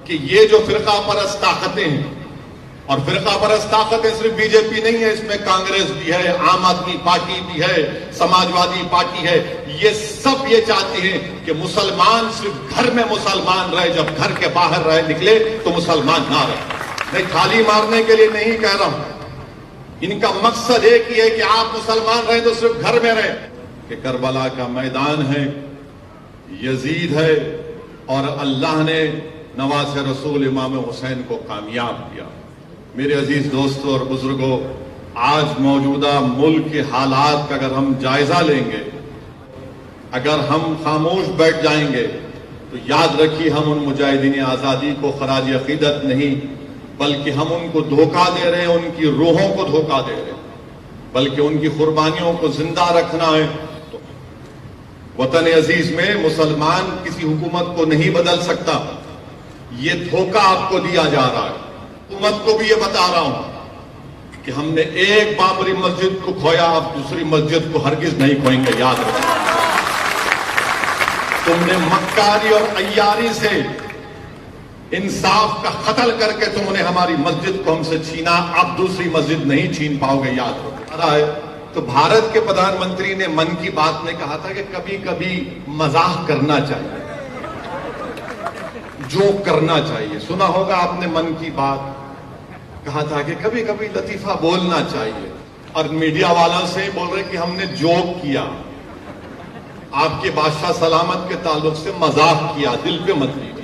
کہ یہ جو فرقہ پرست طاقتیں ہیں، اور فرقہ پرست طاقتیں صرف بی جے پی نہیں ہے، اس میں کانگریس بھی ہے، عام آدمی پارٹی بھی ہے، سماجوادی پارٹی ہے، یہ سب یہ چاہتی ہیں کہ مسلمان صرف گھر میں مسلمان رہے، جب گھر کے باہر رہے نکلے تو مسلمان نہ رہے۔ میں تھالی مارنے کے لیے نہیں کہہ رہا ہوں، ان کا مقصد ایک ہی ہے کہ آپ مسلمان رہیں تو صرف گھر میں رہیں۔ کہ کربلا کا میدان ہے، یزید ہے، اور اللہ نے نواز رسول امام حسین کو کامیاب کیا۔ میرے عزیز دوستوں اور بزرگوں، آج موجودہ ملک کے حالات کا اگر ہم جائزہ لیں گے، اگر ہم خاموش بیٹھ جائیں گے تو یاد رکھیے ہم ان مجاہدین آزادی کو خراج عقیدت نہیں بلکہ ہم ان کو دھوکہ دے رہے ہیں، ان کی روحوں کو دھوکہ دے رہے ہیں، بلکہ ان کی قربانیوں کو زندہ رکھنا ہے۔ تو وطن عزیز میں مسلمان کسی حکومت کو نہیں بدل سکتا، یہ دھوکہ آپ کو دیا جا رہا ہے۔ حکومت کو بھی یہ بتا رہا ہوں کہ ہم نے ایک بابری مسجد کو کھویا، اب دوسری مسجد کو ہرگز نہیں کھوئیں گے، یاد رکھیں۔ تم نے مکاری اور عیاری سے انصاف کا قتل کر کے تم نے ہماری مسجد کو ہم سے چھینا، اب دوسری مسجد نہیں چھین پاؤ گے، یاد رکھیں۔ تو بھارت کے پردھان منتری نے من کی بات میں کہا تھا کہ کبھی کبھی مزاح کرنا چاہیے، جو کرنا چاہیے۔ سنا ہوگا آپ نے من کی بات، کہا تھا کہ کبھی کبھی لطیفہ بولنا چاہیے، اور میڈیا والوں سے بول رہے کہ ہم نے جوک کیا، آپ کے بادشاہ سلامت کے تعلق سے مذاق کیا، دل پہ مت لیجیے۔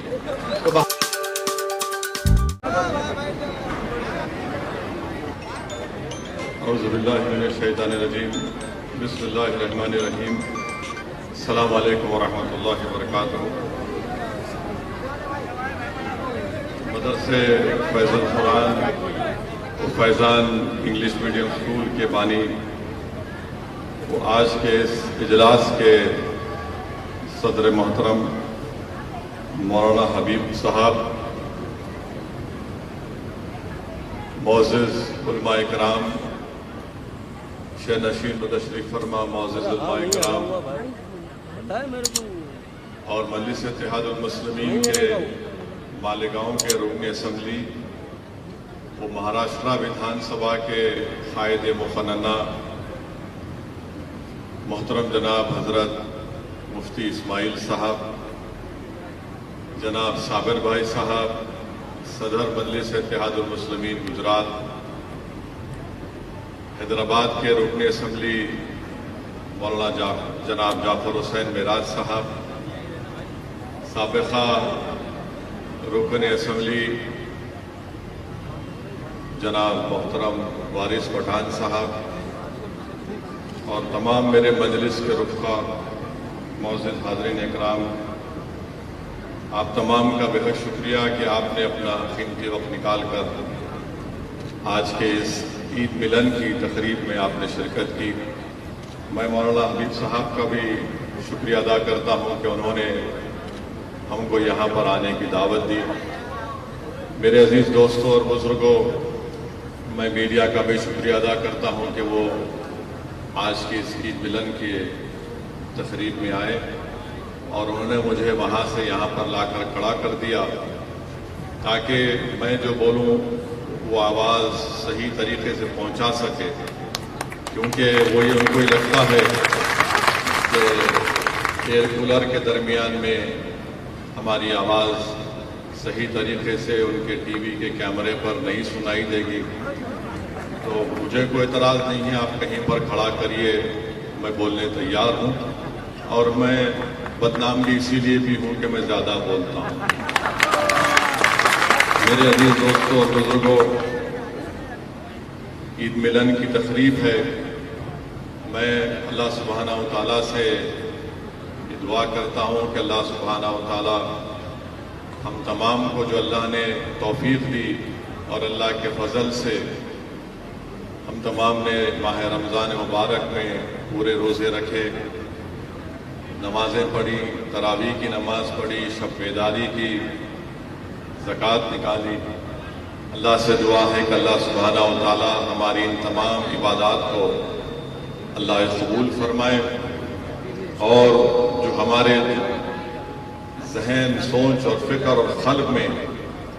اعوذ باللہ من الشیطان الرجیم، بسم اللہ الرحمن الرحیم، السلام علیکم ورحمۃ اللہ وبرکاتہ۔ مدرسے فیض القرآن و فیضان انگلش میڈیم اسکول کے بانی وہ آج کے اس اجلاس کے صدر محترم مولانا حبیب صاحب، معزز علماء کرام، شہ نشین و تشریف فرما معزز علماء کرام، اور مجلس اتحاد المسلمین کے مالیگاؤں کے رکن اسمبلی، وہ مہاراشٹرا ودھان سبھا کے قائد مقننہ محترم جناب حضرت مفتی اسماعیل صاحب، جناب صابر بھائی صاحب، صدر مجلس اتحاد المسلمین گجرات، حیدرآباد کے رکن اسمبلی مولانا جناب جعفر حسین معراج صاحب، سابقہ رکن اسمبلی جناب محترم وارث پٹھان صاحب، اور تمام میرے مجلس کے رفقا، معزز حاضرین اکرام، آپ تمام کا بہت شکریہ کہ آپ نے اپنا قیمتی وقت نکال کر آج کے اس عید ملن کی تقریب میں آپ نے شرکت کی۔ میں مولانا حبیب صاحب کا بھی شکریہ ادا کرتا ہوں کہ انہوں نے ہم کو یہاں پر آنے کی دعوت دی۔ میرے عزیز دوستوں اور بزرگوں، میں میڈیا کا بھی شکریہ ادا کرتا ہوں کہ وہ آج کی اس عید ملن کی تقریب میں آئے، اور انہوں نے مجھے وہاں سے یہاں پر لا کر کھڑا کر دیا تاکہ میں جو بولوں وہ آواز صحیح طریقے سے پہنچا سکے، کیونکہ وہ ان کو لگتا ہے کہ ایئر کولر کے درمیان میں ہماری آواز صحیح طریقے سے ان کے ٹی وی کے کیمرے پر نہیں سنائی دے گی۔ تو مجھے کوئی اعتراض نہیں ہے، آپ کہیں پر کھڑا کریے، میں بولنے تیار ہوں، اور میں بدنام بھی اسی لیے بھی ہوں کہ میں زیادہ بولتا ہوں۔ میرے عزیز دوستوں اور بزرگوں، عید ملن کی تقریب ہے۔ میں اللہ سبحانہ و تعالیٰ سے دعا کرتا ہوں کہ اللہ سبحانہ و تعالیٰ ہم تمام کو جو اللہ نے توفیق دی اور اللہ کے فضل سے ہم تمام نے ماہ رمضان مبارک میں پورے روزے رکھے، نمازیں پڑھی، تراویح کی نماز پڑھی، شب بیداری کی، زکوٰۃ نکالی۔ اللہ سے دعا ہے کہ اللہ سبحانہ و تعالیٰ ہماری ان تمام عبادات کو اللہ قبول فرمائے، اور جو ہمارے ذہن، سوچ اور فکر اور قلب میں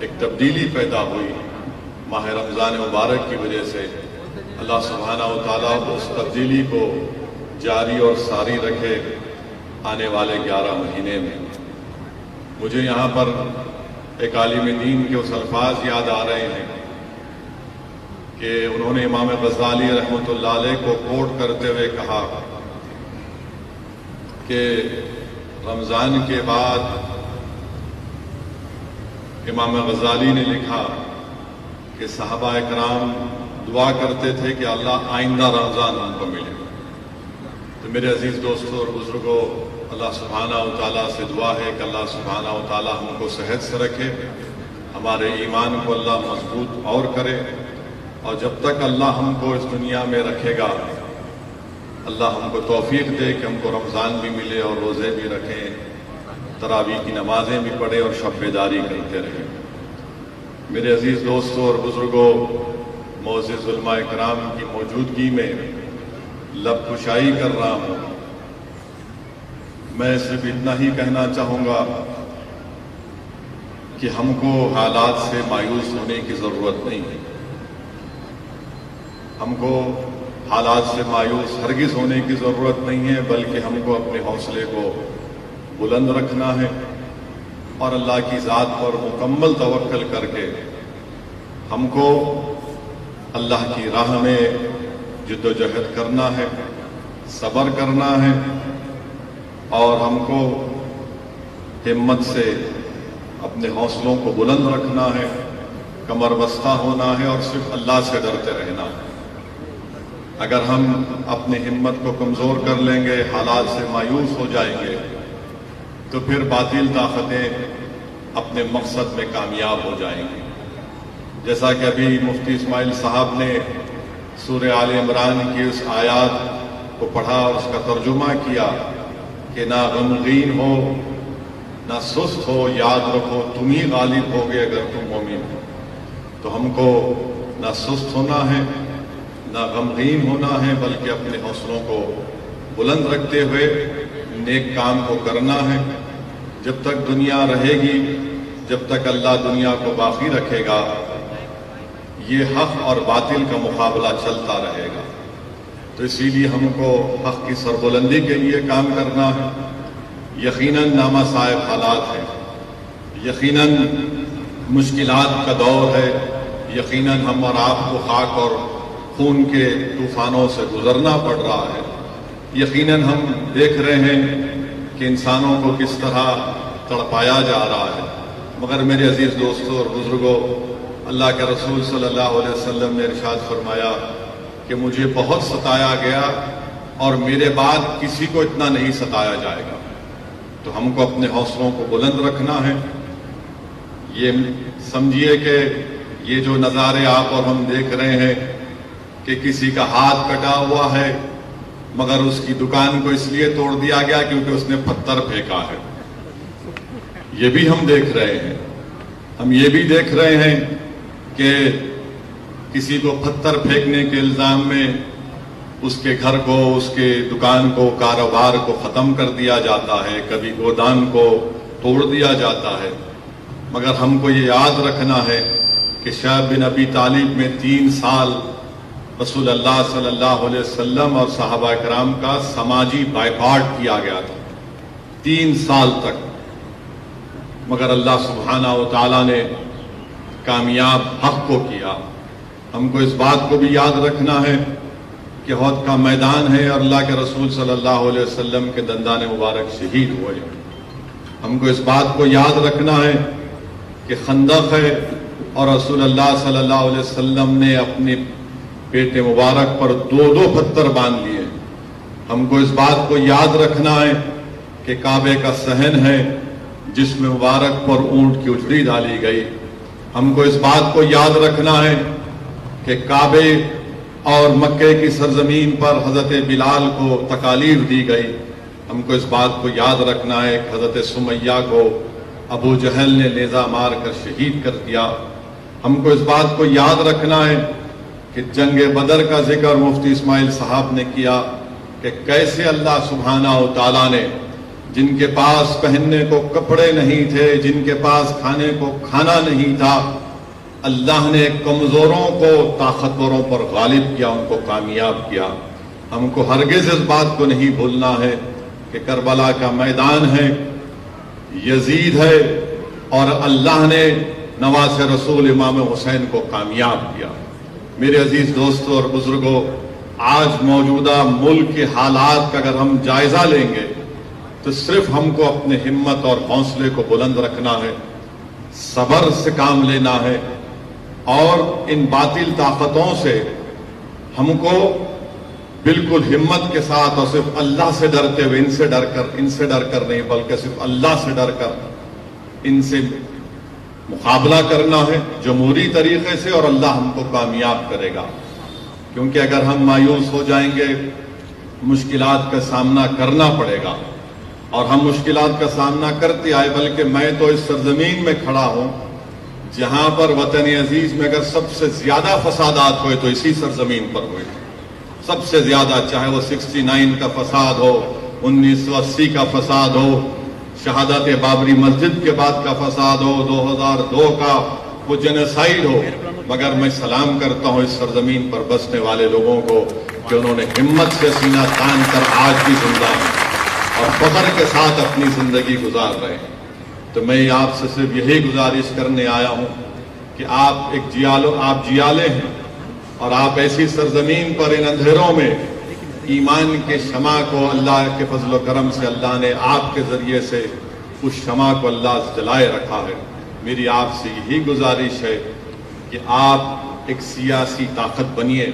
ایک تبدیلی پیدا ہوئی ماہ رمضان مبارک کی وجہ سے، اللہ سبحانہ و تعالیٰ اس تبدیلی کو جاری اور ساری رکھے آنے والے 11 مہینے میں۔ مجھے یہاں پر ایک عالم دین کے اس الفاظ یاد آ رہے ہیں کہ انہوں نے امام غزالی رحمۃ اللہ علیہ کو کوٹ کرتے ہوئے کہا کہ رمضان کے بعد امام غزالی نے لکھا کہ صحابہ اکرام دعا کرتے تھے کہ اللہ آئندہ رمضان ہم کو ملے۔ تو میرے عزیز دوستوں اور بزرگوں، اللہ سبحانہ و تعالیٰ سے دعا ہے کہ اللہ سبحانہ و تعالیٰ ہم کو صحت سے رکھے، ہمارے ایمان کو اللہ مضبوط اور کرے، اور جب تک اللہ ہم کو اس دنیا میں رکھے گا اللہ ہم کو توفیق دے کہ ہم کو رمضان بھی ملے اور روزے بھی رکھیں، تراویح کی نمازیں بھی پڑھیں اور شب بیداری کرتے رہیں۔ میرے عزیز دوستوں اور بزرگوں، معزز علماء کرام کی موجودگی میں لب کشائی کر رہا ہوں۔ میں صرف اتنا ہی کہنا چاہوں گا کہ ہم کو حالات سے مایوس ہونے کی ضرورت نہیں ہے، ہم کو حالات سے مایوس ہرگز ہونے کی ضرورت نہیں ہے، بلکہ ہم کو اپنے حوصلے کو بلند رکھنا ہے اور اللہ کی ذات پر مکمل توکل کر کے ہم کو اللہ کی راہ میں جد و جہد کرنا ہے، صبر کرنا ہے، اور ہم کو ہمت سے اپنے حوصلوں کو بلند رکھنا ہے، کمر بستہ ہونا ہے اور صرف اللہ سے ڈرتے رہنا ہے۔ اگر ہم اپنی ہمت کو کمزور کر لیں گے، حالات سے مایوس ہو جائیں گے، تو پھر باطل طاقتیں اپنے مقصد میں کامیاب ہو جائیں گی۔ جیسا کہ ابھی مفتی اسماعیل صاحب نے سورہ آل عمران کی اس آیات کو پڑھا اور اس کا ترجمہ کیا کہ نہ غمگین ہو نہ سست ہو، یاد رکھو تم ہی غالب ہوگے اگر تم مومن ہو۔ تو ہم کو نہ سست ہونا ہے نہ غمگین ہونا ہے، بلکہ اپنے حوصلوں کو بلند رکھتے ہوئے نیک کام کو کرنا ہے۔ جب تک دنیا رہے گی، جب تک اللہ دنیا کو باقی رکھے گا، یہ حق اور باطل کا مقابلہ چلتا رہے گا۔ تو اسی لیے ہم کو حق کی سربلندی کے لیے کام کرنا ہے۔ یقیناً نامہ صاحب حالات ہیں، یقیناً مشکلات کا دور ہے، یقیناً ہم اور آپ کو خاک اور خون کے طوفانوں سے گزرنا پڑ رہا ہے، یقیناً ہم دیکھ رہے ہیں کہ انسانوں کو کس طرح تڑپایا جا رہا ہے، مگر میرے عزیز دوستوں اور بزرگوں، اللہ کے رسول صلی اللہ علیہ وسلم نے ارشاد فرمایا کہ مجھے بہت ستایا گیا اور میرے بعد کسی کو اتنا نہیں ستایا جائے گا۔ تو ہم کو اپنے حوصلوں کو بلند رکھنا ہے۔ یہ سمجھیے کہ یہ جو نظارے آپ اور ہم دیکھ رہے ہیں کہ کسی کا ہاتھ کٹا ہوا ہے مگر اس کی دکان کو اس لیے توڑ دیا گیا کیونکہ اس نے پتھر پھینکا ہے، یہ بھی ہم دیکھ رہے ہیں۔ ہم یہ بھی دیکھ رہے ہیں کہ کسی کو پتھر پھینکنے کے الزام میں اس کے گھر کو، اس کے دکان کو، کاروبار کو ختم کر دیا جاتا ہے، کبھی گودام کو توڑ دیا جاتا ہے۔ مگر ہم کو یہ یاد رکھنا ہے کہ شعیب بن ابی طالب میں 3 سال رسول اللہ صلی اللہ علیہ وسلم اور صحابہ کرام کا سماجی بائیکاٹ کیا گیا تھا 3 سال تک، مگر اللہ سبحانہ و تعالیٰ نے کامیاب حق کو کیا۔ ہم کو اس بات کو بھی یاد رکھنا ہے کہ احد کا میدان ہے اور اللہ کے رسول صلی اللہ علیہ وسلم کے دندان مبارک شہید ہوئے۔ ہم کو اس بات کو یاد رکھنا ہے کہ خندق ہے اور رسول اللہ صلی اللہ علیہ وسلم نے اپنے پیٹ مبارک پر 2 پتھر باندھ لیے۔ ہم کو اس بات کو یاد رکھنا ہے کہ کعبے کا صحن ہے جس میں مبارک پر اونٹ کی اجڑی ڈالی گئی۔ ہم کو اس بات کو یاد رکھنا ہے کہ کعبے اور مکے کی سرزمین پر حضرت بلال کو تکالیف دی گئی۔ ہم کو اس بات کو یاد رکھنا ہے کہ حضرت سمیہ کو ابو جہل نے نیزہ مار کر شہید کر دیا۔ ہم کو اس بات کو یاد رکھنا ہے کہ جنگ بدر کا ذکر مفتی اسماعیل صاحب نے کیا کہ کیسے اللہ سبحانہ و تعالیٰ نے جن کے پاس پہننے کو کپڑے نہیں تھے، جن کے پاس کھانے کو کھانا نہیں تھا، اللہ نے کمزوروں کو طاقتوروں پر غالب کیا، ان کو کامیاب کیا۔ ہم کو ہرگز اس بات کو نہیں بھولنا ہے کہ کربلا کا میدان ہے، یزید ہے، اور اللہ نے نواز رسول امام حسین کو کامیاب کیا۔ میرے عزیز دوستوں اور بزرگوں، آج موجودہ ملک کے حالات کا اگر ہم جائزہ لیں گے تو صرف ہم کو اپنے ہمت اور حوصلے کو بلند رکھنا ہے، صبر سے کام لینا ہے، اور ان باطل طاقتوں سے ہم کو بالکل ہمت کے ساتھ اور صرف اللہ سے ڈرتے ہوئے، ان سے ڈر کر نہیں بلکہ صرف اللہ سے ڈر کر ان سے مقابلہ کرنا ہے جمہوری طریقے سے، اور اللہ ہم کو کامیاب کرے گا۔ کیونکہ اگر ہم مایوس ہو جائیں گے، مشکلات کا سامنا کرنا پڑے گا، اور ہم مشکلات کا سامنا کرتے آئے، بلکہ میں تو اس سرزمین میں کھڑا ہوں جہاں پر وطن عزیز میں اگر سب سے زیادہ فسادات ہوئے تو اسی سرزمین پر ہوئے، سب سے زیادہ، چاہے وہ 69 کا فساد ہو، 1980 کا فساد ہو، شہادت بابری مسجد کے بعد کا فساد ہو، 2002 کا وہ جنوسائیڈ ہو، مگر میں سلام کرتا ہوں اس سرزمین پر بسنے والے لوگوں کو کہ انہوں نے ہمت سے سینہ تان کر آج بھی زندہ ہیں اور فخر کے ساتھ اپنی زندگی گزار رہے ہیں۔ تو میں آپ سے صرف یہی گزارش کرنے آیا ہوں کہ آپ جیالے ہیں، اور آپ ایسی سرزمین پر ان اندھیروں میں ایمان کے شمع کو اللہ کے فضل و کرم سے اللہ نے آپ کے ذریعے سے اس شمع کو اللہ جلائے رکھا ہے۔ میری آپ سے یہی گزارش ہے کہ آپ ایک سیاسی طاقت بنیے،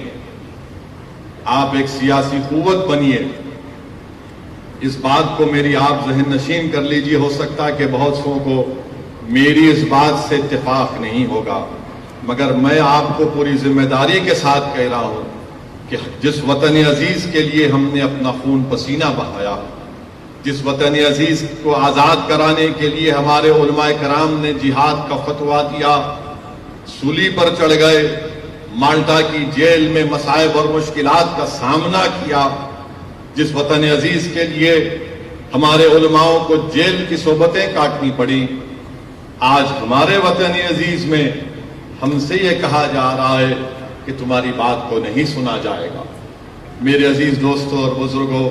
آپ ایک سیاسی قوت بنیے۔ اس بات کو میری آپ ذہن نشین کر لیجئے، ہو سکتا ہے کہ بہت سو کو میری اس بات سے اتفاق نہیں ہوگا، مگر میں آپ کو پوری ذمہ داری کے ساتھ کہہ رہا ہوں کہ جس وطن عزیز کے لیے ہم نے اپنا خون پسینہ بہایا، جس وطن عزیز کو آزاد کرانے کے لیے ہمارے علماء کرام نے جہاد کا فتویٰ دیا، سولی پر چڑھ گئے، مالٹا کی جیل میں مصائب اور مشکلات کا سامنا کیا، جس وطن عزیز کے لیے ہمارے علماءوں کو جیل کی صحبتیں کاٹنی پڑی، آج ہمارے وطن عزیز میں ہم سے یہ کہا جا رہا ہے کہ تمہاری بات کو نہیں سنا جائے گا۔ میرے عزیز دوستوں اور بزرگوں،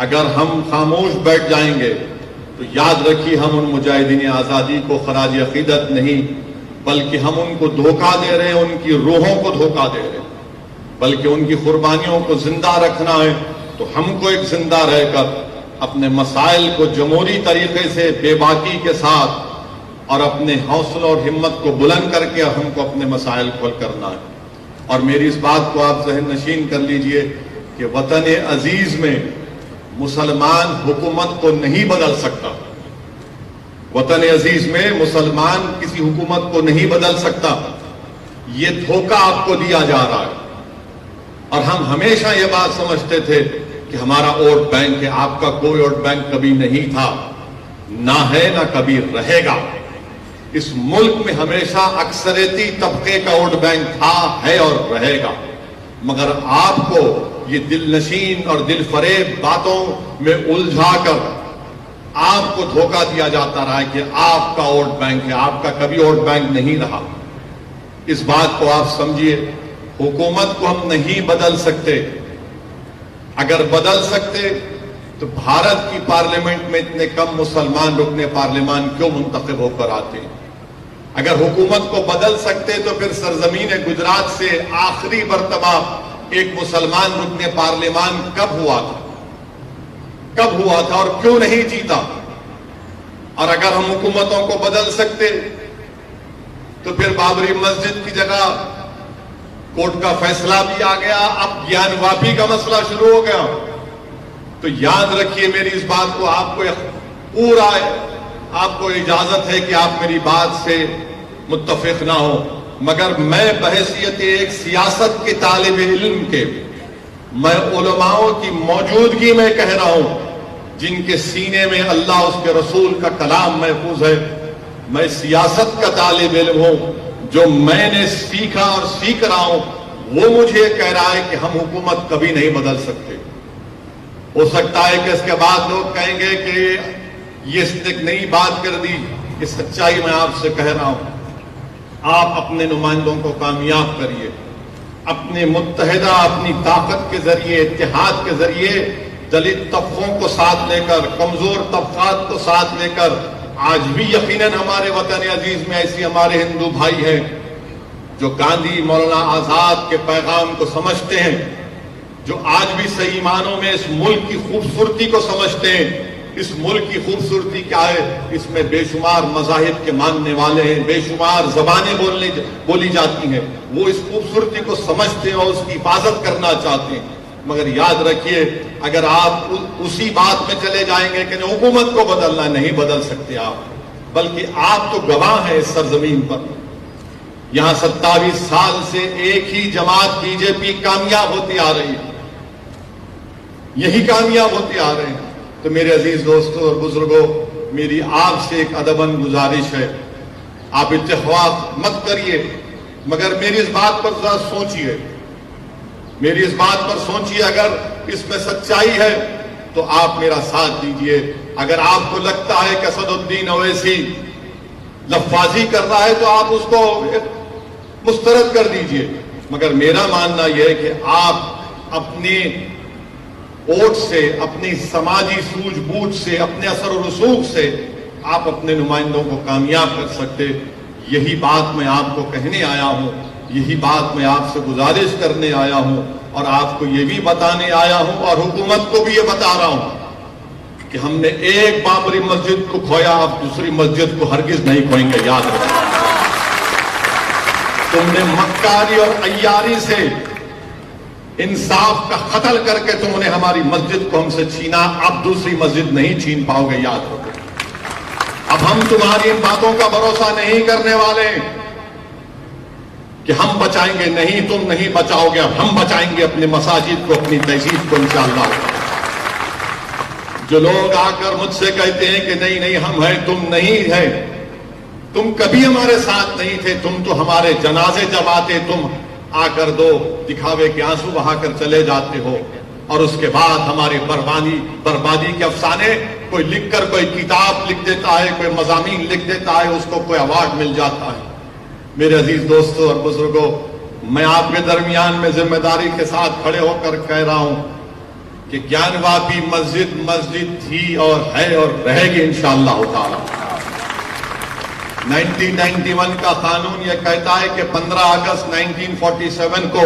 اگر ہم خاموش بیٹھ جائیں گے تو یاد رکھیے ہم ان مجاہدین آزادی کو خراج عقیدت نہیں بلکہ ہم ان کو دھوکہ دے رہے ہیں، ان کی روحوں کو دھوکہ دے رہے ہیں، بلکہ ان کی قربانیوں کو زندہ رکھنا ہے تو ہم کو ایک زندہ رہ کر اپنے مسائل کو جمہوری طریقے سے بے باکی کے ساتھ اور اپنے حوصلہ اور ہمت کو بلند کر کے ہم کو اپنے مسائل کو حل کرنا ہے۔ اور میری اس بات کو آپ ذہن نشین کر لیجئے کہ وطن عزیز میں مسلمان حکومت کو نہیں بدل سکتا، وطن عزیز میں مسلمان کسی حکومت کو نہیں بدل سکتا، یہ دھوکہ آپ کو دیا جا رہا ہے۔ اور ہم ہمیشہ یہ بات سمجھتے تھے کہ ہمارا ووٹ بینک ہے، آپ کا کوئی ووٹ بینک کبھی نہیں تھا، نہ ہے نہ کبھی رہے گا۔ اس ملک میں ہمیشہ اکثریتی طبقے کا ووٹ بینک تھا، ہے اور رہے گا، مگر آپ کو یہ دل نشین اور دل فریب باتوں میں الجھا کر آپ کو دھوکہ دیا جاتا رہا ہے کہ آپ کا ووٹ بینک ہے، آپ کا کبھی ووٹ بینک نہیں رہا۔ اس بات کو آپ سمجھیے، حکومت کو ہم نہیں بدل سکتے، اگر بدل سکتے تو بھارت کی پارلیمنٹ میں اتنے کم مسلمان رکن پارلیمان کیوں منتخب ہو کر آتے ہیں؟ اگر حکومت کو بدل سکتے تو پھر سرزمین گجرات سے آخری مرتبہ ایک مسلمان رکن پارلیمان کب ہوا تھا اور کیوں نہیں جیتا؟ اور اگر ہم حکومتوں کو بدل سکتے تو پھر بابری مسجد کی جگہ کورٹ کا فیصلہ بھی آ گیا، اب گیان واپی کا مسئلہ شروع ہو گیا۔ تو یاد رکھیے میری اس بات کو، آپ کو اجازت ہے کہ آپ میری بات سے متفق نہ ہو، مگر میں بحیثیت ایک سیاست کے طالب علم کے، میں علماؤں کی موجودگی میں کہہ رہا ہوں جن کے سینے میں اللہ اس کے رسول کا کلام محفوظ ہے، میں سیاست کا طالب علم ہوں، جو میں نے سیکھا اور سیکھ رہا ہوں وہ مجھے کہہ رہا ہے کہ ہم حکومت کبھی نہیں بدل سکتے، ہو سکتا ہے کہ اس کے بعد لوگ کہیں گے کہ یہ اس نے ایک نئی بات کر دی. کہ سچائی میں آپ سے کہہ رہا ہوں, آپ اپنے نمائندوں کو کامیاب کریے, اپنے متحدہ اپنی طاقت کے ذریعے, اتحاد کے ذریعے دلت طبقوں کو ساتھ لے کر, کمزور طبقات کو ساتھ لے کر. آج بھی یقیناً ہمارے وطن عزیز میں ایسی ہمارے ہندو بھائی ہیں جو گاندھی, مولانا آزاد کے پیغام کو سمجھتے ہیں, جو آج بھی صحیح معنوں میں اس ملک کی خوبصورتی کو سمجھتے ہیں. اس ملک کی خوبصورتی کیا ہے؟ اس میں بے شمار مذاہب کے ماننے والے ہیں, بے شمار زبانیں بولی جاتی ہیں. وہ اس خوبصورتی کو سمجھتے ہیں اور اس کی حفاظت کرنا چاہتے ہیں. مگر یاد رکھیے, اگر آپ اسی بات میں چلے جائیں گے کہ حکومت کو بدلنا, نہیں بدل سکتے آپ, بلکہ آپ تو گواہ ہیں اس سرزمین پر. یہاں 27 سال سے ایک ہی جماعت بی جے پی کامیاب ہوتی آ رہی ہے, یہی کامیاب ہوتے آ رہے ہیں. تو میرے عزیز دوستوں اور بزرگوں, میری آپ سے ایک ادباً گزارش ہے, آپ اتفاق مت کریے, مگر میری اس بات پر ذرا سوچیے, میری اس بات پر سوچیے. اگر اس میں سچائی ہے تو آپ میرا ساتھ دیجئے. اگر آپ کو لگتا ہے کہ اسد الدین اویسی لفاظی کر رہا ہے تو آپ اس کو مسترد کر دیجئے. مگر میرا ماننا یہ ہے کہ آپ اپنے ووٹ سے, اپنی سماجی سوجھ بوجھ سے, اپنے اثر و رسوخ سے آپ اپنے نمائندوں کو کامیاب کر سکتے. یہی بات میں آپ کو کہنے آیا ہوں, یہی بات میں آپ سے گزارش کرنے آیا ہوں, اور آپ کو یہ بھی بتانے آیا ہوں اور حکومت کو بھی یہ بتا رہا ہوں کہ ہم نے ایک بابری مسجد کو کھویا, آپ دوسری مسجد کو ہرگز نہیں کھوئیں گے. یاد رکھیں, تم نے مکاری اور عیاری سے انصاف کا قتل کر کے تم نے ہماری مسجد کو ہم سے چھینا, اب دوسری مسجد نہیں چھین پاؤ گے. یاد رکھو, اب ہم تمہاری ان باتوں کا بھروسہ نہیں کرنے والے کہ ہم بچائیں گے. نہیں, تم نہیں بچاؤ گے, اب ہم بچائیں گے اپنے مساجد کو, اپنی تہذیب کو انشاءاللہ. جو لوگ آ کر مجھ سے کہتے ہیں کہ نہیں نہیں ہم ہیں, تم نہیں ہے, تم کبھی ہمارے ساتھ نہیں تھے. تم تو ہمارے جنازے جب آتے تم آ کر دو دکھاوے کے آنسو بہا کر چلے جاتے ہو, اور اس کے بعد ہماری بربادی کے افسانے کوئی لکھ کر کوئی کتاب لکھ دیتا ہے, کوئی مضامین لکھ دیتا ہے, اس کو کوئی ایوارڈ مل جاتا ہے. میرے عزیز دوستوں اور بزرگوں, میں آپ کے درمیان میں ذمہ داری کے ساتھ کھڑے ہو کر کہہ رہا ہوں کہ گیان واپی مسجد تھی اور ہے اور رہے گی انشاءاللہ تعالی. 1991 کا قانون یہ کہتا ہے کہ 15 اگست 1947 کو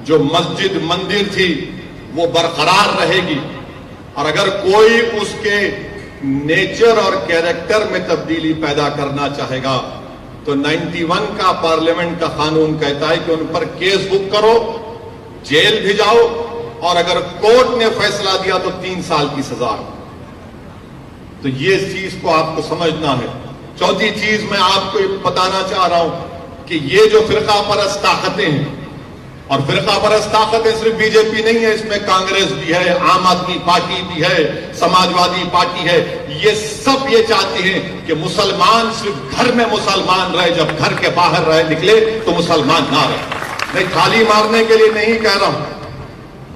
جو مسجد مندر تھی وہ برقرار رہے گی, اور اگر کوئی اس کے نیچر اور کیریکٹر میں تبدیلی پیدا کرنا چاہے گا تو 91 کا پارلیمنٹ کا قانون کہتا ہے کہ ان پر کیس بک کرو, جیل بھیجاؤ, اور اگر کورٹ نے فیصلہ دیا تو 3 سال کی سزا. تو یہ اس چیز کو آپ کو سمجھنا ہے. چوتھی چیز میں آپ کو بتانا چاہ رہا ہوں کہ یہ جو فرقہ پرست طاقتیں ہیں, اور فرقہ پرست طاقتیں صرف بی جے پی نہیں ہے, اس میں کانگریس بھی ہے, عام آدمی پارٹی بھی ہے, سماجوادی پارٹی ہے, یہ سب یہ چاہتے ہیں کہ مسلمان صرف گھر میں مسلمان رہے, جب گھر کے باہر رہے نکلے تو مسلمان نہ رہے. میں تھالی مارنے کے لیے نہیں کہہ رہا ہوں,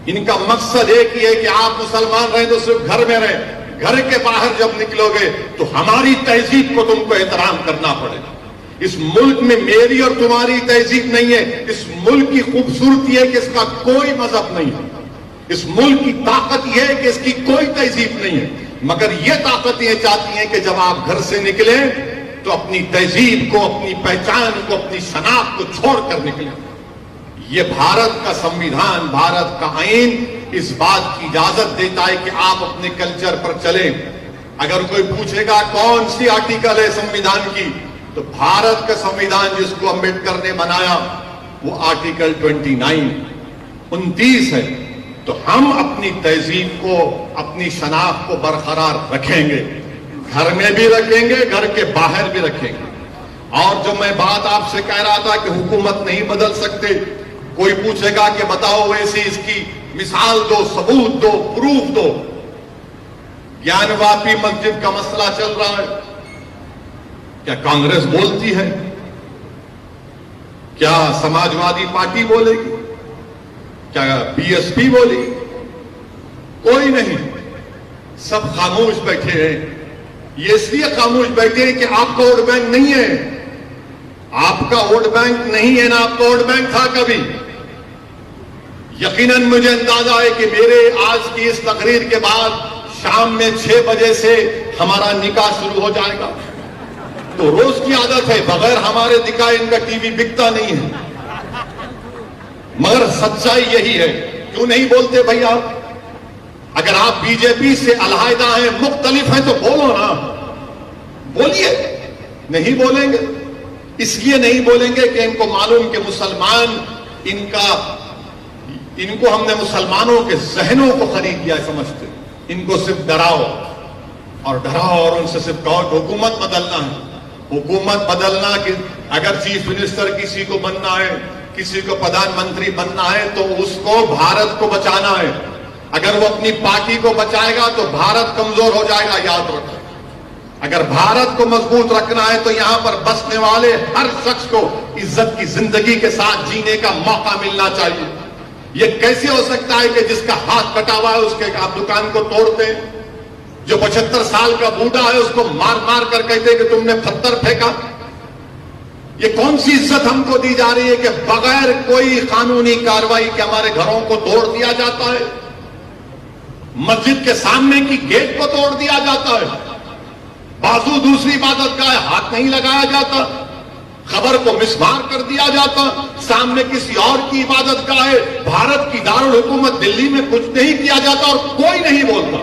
ان کا مقصد ایک ہی ہے کہ آپ مسلمان رہیں تو صرف گھر میں رہیں, گھر کے باہر جب نکلو گے تو ہماری تہذیب کو تم کو احترام کرنا پڑے گا. اس ملک میں میری اور تمہاری تہذیب نہیں ہے, اس ملک کی خوبصورتی ہے کہ اس کا کوئی مذہب نہیں ہے, اس ملک کی طاقت یہ ہے کہ اس کی کوئی تہذیب نہیں ہے. مگر یہ طاقت یہ چاہتی ہیں کہ جب آپ گھر سے نکلیں تو اپنی تہذیب کو, اپنی پہچان کو, اپنی شناخت کو چھوڑ کر نکلیں. یہ بھارت کا سمویدھان, بھارت کا آئین اس بات کی اجازت دیتا ہے کہ آپ اپنے کلچر پر چلیں. اگر کوئی پوچھے گا کون سی آرٹیکل ہے سمویدھان کی, تو بھارت کا سمویدھان جس کو امبیڈکر نے بنایا وہ آرٹیکل 29 ہے. تو ہم اپنی تہذیب کو, اپنی شناخت کو برقرار رکھیں گے, گھر میں بھی رکھیں گے, گھر کے باہر بھی رکھیں گے. اور جو میں بات آپ سے کہہ رہا تھا کہ حکومت نہیں بدل سکتے, کوئی پوچھے گا کہ بتاؤ ویسی اس کی مثال دو, ثبوت دو, پروف دو. گیان واپی مسجد کا مسئلہ چل رہا ہے, کیا کانگریس بولتی ہے؟ کیا سماجوادی پارٹی بولے گی؟ کیا بی ایس پی بولے گی؟ کوئی نہیں, سب خاموش بیٹھے ہیں. یہ اس لیے خاموش بیٹھے ہیں کہ آپ کا ووٹ بینک نہیں ہے, آپ کا ووٹ بینک نہیں ہے, نہ آپ کا ووٹ بینک تھا کبھی. یقیناً مجھے اندازہ ہے کہ میرے آج کی اس تقریر کے بعد شام میں 6 بجے سے ہمارا نکاح شروع ہو جائے گا. تو روز کی عادت ہے, بغیر ہمارے نکاح ان کا ٹی وی بکتا نہیں ہے. مگر سچائی یہی ہے. کیوں نہیں بولتے بھائی آپ؟ اگر آپ بی جے پی سے علیحدہ ہیں, مختلف ہیں, تو بولو نا, بولیے. نہیں بولیں گے, اس لیے نہیں بولیں گے کہ ان کو معلوم کہ مسلمان ان کو ہم نے مسلمانوں کے ذہنوں کو خرید کیا سمجھتے. ان کو صرف ڈراؤ اور ان سے صرف کہو کہ حکومت بدلنا ہے. حکومت بدلنا, کہ اگر چیف منسٹر کسی کو بننا ہے, کسی کو پردھان منتری بننا ہے, تو اس کو بھارت کو بچانا ہے. اگر وہ اپنی پارٹی کو بچائے گا تو بھارت کمزور ہو جائے گا, یاد رکھو. اگر بھارت کو مضبوط رکھنا ہے تو یہاں پر بسنے والے ہر شخص کو عزت کی زندگی کے ساتھ جینے کا موقع ملنا چاہیے. یہ کیسے ہو سکتا ہے کہ جس کا ہاتھ کٹا ہوا ہے اس کے آپ دکان کو توڑتے ہیں؟ جو 75 سال کا بوڑھا ہے اس کو مار مار کر کہتے ہیں کہ تم نے پتھر پھینکا. یہ کون سی عزت ہم کو دی جا رہی ہے کہ بغیر کوئی قانونی کارروائی کے ہمارے گھروں کو توڑ دیا جاتا ہے, مسجد کے سامنے کی گیٹ کو توڑ دیا جاتا ہے, بازو دوسری عبادت گاہ ہاتھ نہیں لگایا جاتا, خبر کو مسمار کر دیا جاتا, سامنے کسی اور کی عبادت گاہ ہے, بھارت کی دارالحکومت دلی میں کچھ نہیں کیا جاتا اور کوئی نہیں بولتا,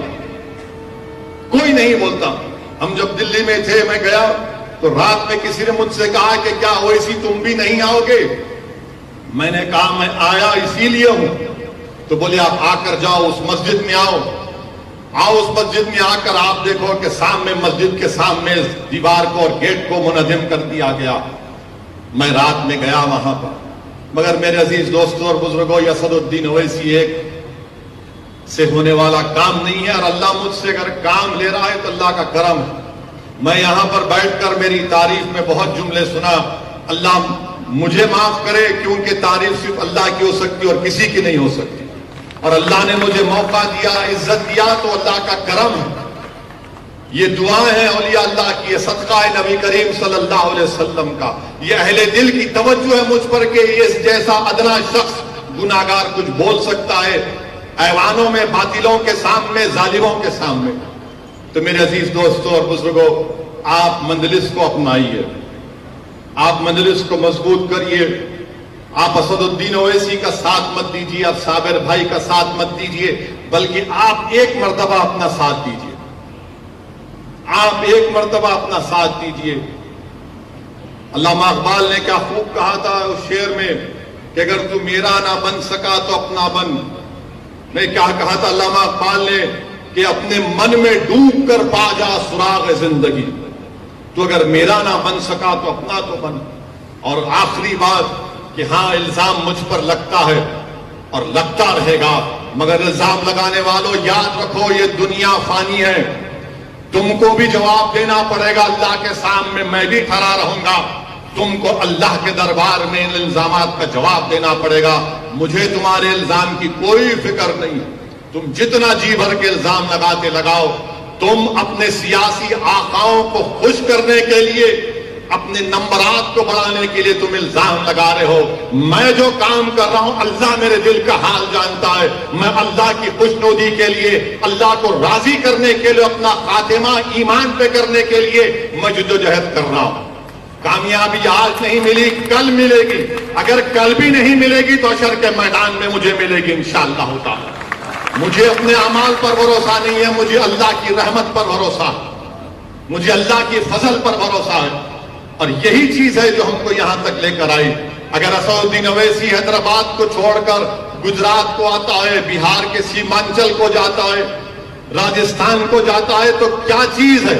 کوئی نہیں بولتا. ہم جب دلی میں تھے, میں گیا تو رات میں کسی نے مجھ سے کہا کہ کیا اویسی تم بھی نہیں آؤ گے؟ میں نے کہا میں آیا اسی لیے ہوں. تو بولے آپ آ کر جاؤ, اس مسجد میں آؤ اس مسجد میں آ کر آپ دیکھو کہ سامنے مسجد کے سامنے دیوار کو اور گیٹ کو منہدم کر دیا گیا. میں رات میں گیا وہاں پر, مگر میرے عزیز دوستوں اور بزرگوں, یہ اسد الدین اویسی ایک سے ہونے والا کام نہیں ہے, اور اللہ مجھ سے اگر کام لے رہا ہے تو اللہ کا کرم ہے. میں یہاں پر بیٹھ کر میری تعریف میں بہت جملے سنا, اللہ مجھے معاف کرے, کیونکہ تعریف صرف اللہ کی ہو سکتی اور کسی کی نہیں ہو سکتی. اور اللہ نے مجھے موقع دیا, عزت دیا, تو اللہ کا کرم ہے. یہ دعائیں ہیں اولیاء اللہ کی, یہ صدقہ ہے نبی کریم صلی اللہ علیہ وسلم کا, یہ اہل دل کی توجہ ہے مجھ پر کہ اس جیسا ادنا شخص گناہگار کچھ بول سکتا ہے ایوانوں میں, باطلوں کے سامنے, ظالموں کے سامنے. تو میرے عزیز دوستوں اور بزرگوں, آپ مجلس کو اپنائیے, آپ مجلس کو مضبوط کریے. آپ اسد الدین اویسی کا ساتھ مت دیجیے, آپ صابر بھائی کا ساتھ مت دیجیے, بلکہ آپ ایک مرتبہ اپنا ساتھ دیجیے, آپ ایک مرتبہ اپنا ساتھ دیجیے. علامہ اقبال نے کیا خوب کہا تھا اس شعر میں کہ اگر تو میرا نہ بن سکا تو اپنا بن. میں کیا کہا تھا علامہ اقبال نے کہ اپنے من میں ڈوب کر پا جا سراغ زندگی. تو اگر میرا نہ بن سکا تو اپنا تو بن. اور آخری بات کہ ہاں الزام مجھ پر لگتا ہے اور لگتا رہے گا, مگر الزام لگانے والوں یاد رکھو یہ دنیا فانی ہے, تم کو بھی جواب دینا پڑے گا اللہ کے سامنے, میں بھی کھڑا رہوں گا, تم کو اللہ کے دربار میں ان الزامات کا جواب دینا پڑے گا. مجھے تمہارے الزام کی کوئی فکر نہیں, تم جتنا جی بھر کے الزام لگاتے لگاؤ. تم اپنے سیاسی آقاؤں کو خوش کرنے کے لیے, اپنے نمبرات کو بڑھانے کے لیے تم الزام لگا رہے ہو. میں جو کام کر رہا ہوں اللہ میرے دل کا حال جانتا ہے. میں اللہ کی خوشنودی کے لیے, اللہ کو راضی کرنے کے لیے, اپنا خاتمہ ایمان پہ کرنے کے لیے میں جدوجہد کر رہا ہوں. کامیابی آج نہیں ملی, کل ملے گی. اگر کل بھی نہیں ملے گی تو حشر کے میدان میں مجھے ملے گی انشاءاللہ تعالی. مجھے اپنے اعمال پر بھروسہ نہیں ہے, مجھے اللہ کی رحمت پر بھروسہ, مجھے اللہ کی فضل پر بھروسہ ہے. اور یہی چیز ہے جو ہم کو یہاں تک لے کر آئی. اگر اسد الدین اویسی حیدرآباد کو چھوڑ کر گجرات کو آتا ہے, بہار کے سیمانچل کو جاتا ہے, راجستھان کو جاتا ہے, تو کیا چیز ہے؟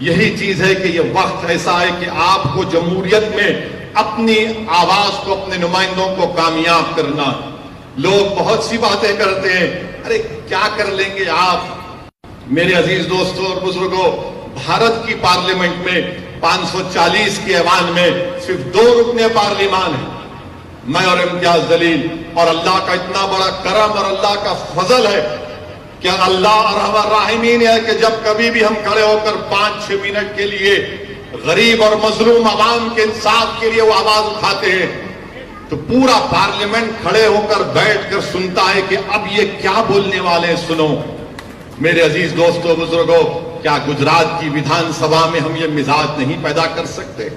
یہی چیز ہے کہ یہ وقت ایسا ہے کہ آپ کو جمہوریت میں اپنی آواز کو, اپنے نمائندوں کو کامیاب کرنا. لوگ بہت سی باتیں کرتے ہیں, ارے کیا کر لیں گے آپ. میرے عزیز دوستوں اور بزرگوں, بھارت کی پارلیمنٹ میں 540 کے ایوان میں صرف 2 رکن پارلیمان ہیں, میں اور امتیاز جلیل. اور اللہ کا اتنا بڑا کرم اور اللہ کا فضل ہے کیا اللہ ارحم الراحمین ہے کہ جب کبھی بھی ہم کھڑے ہو کر 5-6 منٹ کے لیے غریب اور مظلوم عوام کے انصاف کے لیے وہ آواز اٹھاتے ہیں تو پورا پارلیمنٹ کھڑے ہو کر بیٹھ کر سنتا ہے کہ اب یہ کیا بولنے والے ہیں، سنو۔ میرے عزیز دوستو، بزرگوں، کیا گجرات کی ودھان سبھا میں ہم یہ مزاج نہیں پیدا کر سکتے؟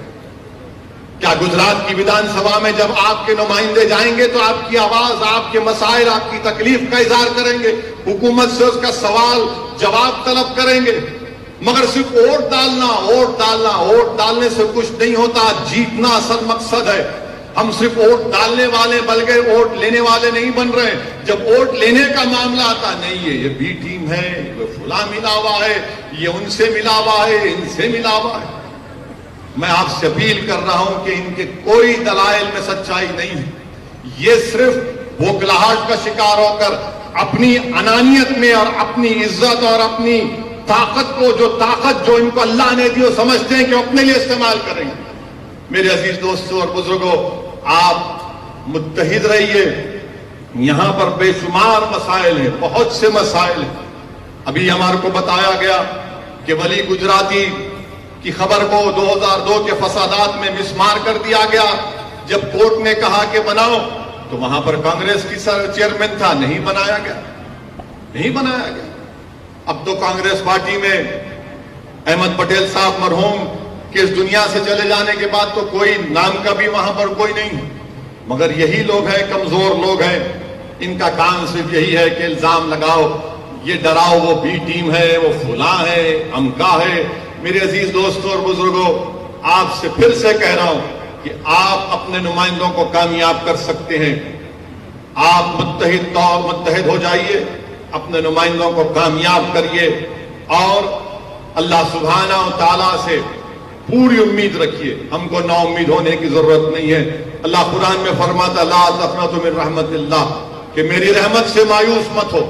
کیا گجرات کی ودھان سبھا میں جب آپ کے نمائندے جائیں گے تو آپ کی آواز، آپ کے مسائل، آپ کی تکلیف کا اظہار کریں گے، حکومت سے اس کا سوال جواب طلب کریں گے؟ مگر صرف ووٹ ڈالنے سے کچھ نہیں ہوتا، جیتنا اصل مقصد ہے۔ ہم صرف ووٹ ڈالنے والے بلکہ ووٹ لینے والے نہیں بن رہے۔ جب ووٹ لینے کا معاملہ آتا، نہیں ہے یہ بی ٹیم ہے، یہ فلاں ملا ہوا ہے، یہ ان سے ملا ہوا ہے، ان سے ملا ہوا ہے۔ میں آپ سے اپیل کر رہا ہوں کہ ان کے کوئی دلائل میں سچائی نہیں ہے، یہ صرف بھوکلاہٹ کا شکار ہو کر اپنی انانیت میں اور اپنی عزت اور اپنی طاقت کو، جو طاقت جو ان کو اللہ نے دی، وہ سمجھتے ہیں کہ اپنے لیے استعمال کریں گے۔ میرے عزیز دوستوں اور بزرگوں، آپ متحد رہیے۔ یہاں پر بے شمار مسائل ہیں، بہت سے مسائل ہیں۔ ابھی ہمارے کو بتایا گیا کہ ولی گجراتی کی خبر کو 2002 کے فسادات میں مسمار کر دیا گیا۔ جب کورٹ نے کہا کہ بناؤ تو وہاں پر کانگریس کی چیئرمین تھا، نہیں بنایا گیا۔ اب تو کانگریس پارٹی میں احمد پٹیل صاحب مرحوم کہ اس دنیا سے چلے جانے کے بعد تو کوئی نام کا بھی وہاں پر کوئی نہیں، مگر یہی لوگ ہیں، کمزور لوگ ہیں، ان کا کام صرف یہی ہے کہ الزام لگاؤ، یہ ڈراؤ، وہ بی ٹیم ہے، وہ فلاں ہے، امکا ہے۔ میرے عزیز دوستوں اور بزرگوں، آپ سے پھر سے کہہ رہا ہوں کہ آپ اپنے نمائندوں کو کامیاب کر سکتے ہیں۔ آپ متحد ہو جائیے، اپنے نمائندوں کو کامیاب کریے اور اللہ سبحانہ و تعالیٰ سے پوری امید رکھیے۔ ہم کو نا امید ہونے کی ضرورت نہیں ہے۔ اللہ قرآن میں فرماتا لا تقنطوا من رحمت اللہ، کہ میری رحمت سے مایوس مت ہو۔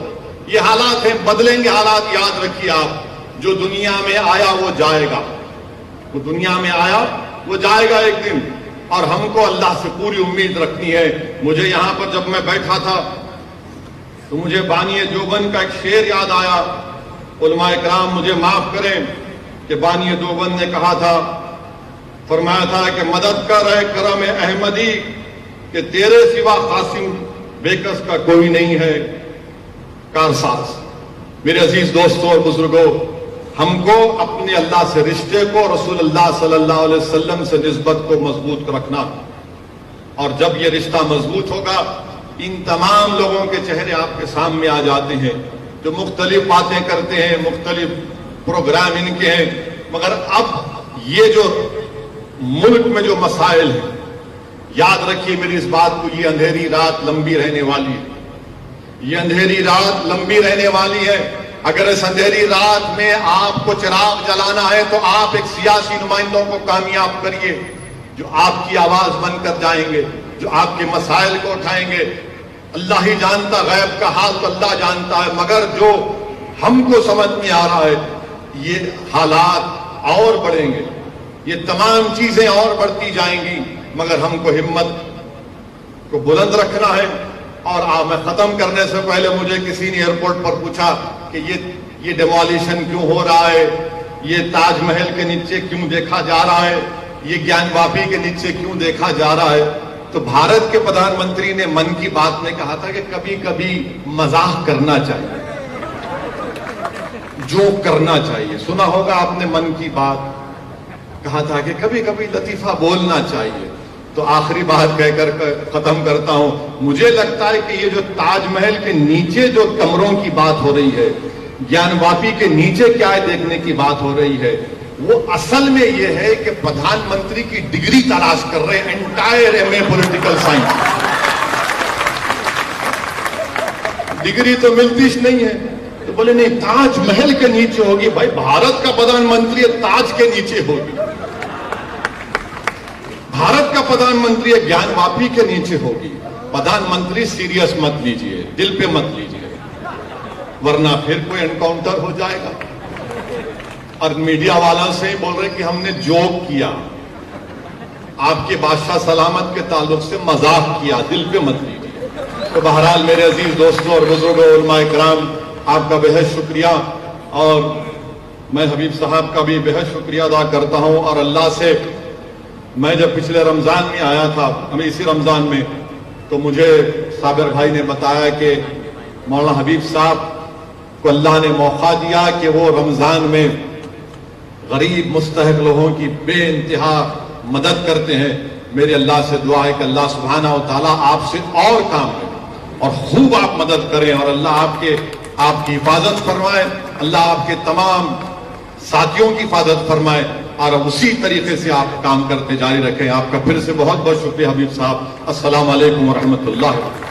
یہ حالات ہیں، بدلیں گے حالات، یاد رکھیے آپ، جو دنیا میں آیا وہ جائے گا، وہ دنیا میں آیا وہ جائے گا ایک دن، اور ہم کو اللہ سے پوری امید رکھنی ہے۔ مجھے یہاں پر جب میں بیٹھا تھا تو مجھے بانی دیوبند کا ایک شعر یاد آیا۔ علماء اکرام مجھے معاف کریں کہ بانی دیوبند نے کہا تھا، فرمایا تھا کہ مدد کر اے کرم احمدی، کہ تیرے سوا قاسم بیکس کا کوئی نہیں ہے کارساز۔ میرے عزیز دوستوں اور بزرگوں، ہم کو اپنے اللہ سے رشتے کو، رسول اللہ صلی اللہ علیہ وسلم سے نسبت کو مضبوط رکھنا، اور جب یہ رشتہ مضبوط ہوگا، ان تمام لوگوں کے چہرے آپ کے سامنے آ جاتے ہیں جو مختلف باتیں کرتے ہیں، مختلف پروگرام ان کے ہیں، مگر اب یہ جو ملک میں جو مسائل ہیں، یاد رکھیے میری اس بات کو، یہ اندھیری رات لمبی رہنے والی ہے، یہ اندھیری رات لمبی رہنے والی ہے۔ اگر اس اندھیری رات میں آپ کو چراغ جلانا ہے تو آپ ایک سیاسی نمائندوں کو کامیاب کریے جو آپ کی آواز بن کر جائیں گے، جو آپ کے مسائل کو اٹھائیں گے۔ اللہ ہی جانتا، غیب کا حال تو اللہ جانتا ہے، مگر جو ہم کو سمجھ میں آ رہا ہے، یہ حالات اور بڑھیں گے، یہ تمام چیزیں اور بڑھتی جائیں گی، مگر ہم کو ہمت کو بلند رکھنا ہے۔ اور میں ختم کرنے سے پہلے مجھے کسی نے ایئرپورٹ پر پوچھا کہ یہ ڈیمولیشن کیوں ہو رہا ہے، یہ تاج محل کے نیچے کیوں دیکھا جا رہا ہے، یہ گیان واپی کے نیچے کیوں دیکھا جا رہا ہے؟ تو بھارت کے پردھان منتری نے من کی بات میں کہا تھا کہ کبھی کبھی مزاح کرنا چاہیے، جو کرنا چاہیے۔ سنا ہوگا آپ نے من کی بات، کہا تھا کہ کبھی کبھی لطیفہ بولنا چاہیے۔ تو آخری بات کہہ کر ختم کرتا ہوں، مجھے لگتا ہے کہ یہ جو تاج محل کے نیچے جو کمروں کی بات ہو رہی ہے، گیان واپی کے نیچے کیا ہے دیکھنے کی بات ہو رہی ہے، وہ اصل میں یہ ہے کہ پردھان منتری کی ڈگری تلاش کر رہے ہیں، entire M A political science. Degree تو ملتی نہیں ہے، تو بولے نہیں تاج محل کے نیچے ہوگی۔ بھائی بھارت کا پردھان منتری تاج کے نیچے ہوگی، بھارت کا پردھان منتری گیان واپی کے نیچے ہوگی۔ پردھان منتری سیریس مت لیجئے، دل پہ مت لیجئے، ورنہ پھر کوئی انکاؤنٹر ہو جائے گا۔ اور میڈیا والوں سے ہی بول رہے کہ ہم نے جوک کیا، آپ کے بادشاہ سلامت کے تعلق سے مذاق کیا، دل پہ مت لیجئے۔ تو بہرحال میرے عزیز دوستوں اور بزرگوں، علماء کرام، آپ کا بہت شکریہ، اور میں حبیب صاحب کا بھی بہت شکریہ ادا کرتا ہوں، اور اللہ سے میں جب پچھلے رمضان میں آیا تھا، ہمیں اسی رمضان میں، تو مجھے صابر بھائی نے بتایا کہ مولانا حبیب صاحب کو اللہ نے موقع دیا کہ وہ رمضان میں غریب مستحق لوگوں کی بے انتہا مدد کرتے ہیں۔ میرے اللہ سے دعا ہے کہ اللہ سبحانہ و تعالیٰ آپ سے اور کام کرے اور خوب آپ مدد کریں، اور اللہ آپ کی حفاظت فرمائے، اللہ آپ کے تمام ساتھیوں کی حفاظت فرمائے، اور اسی طریقے سے آپ کام کرتے جاری رکھیں۔ آپ کا پھر سے بہت بہت شکریہ حبیب صاحب۔ السلام علیکم ورحمۃ اللہ۔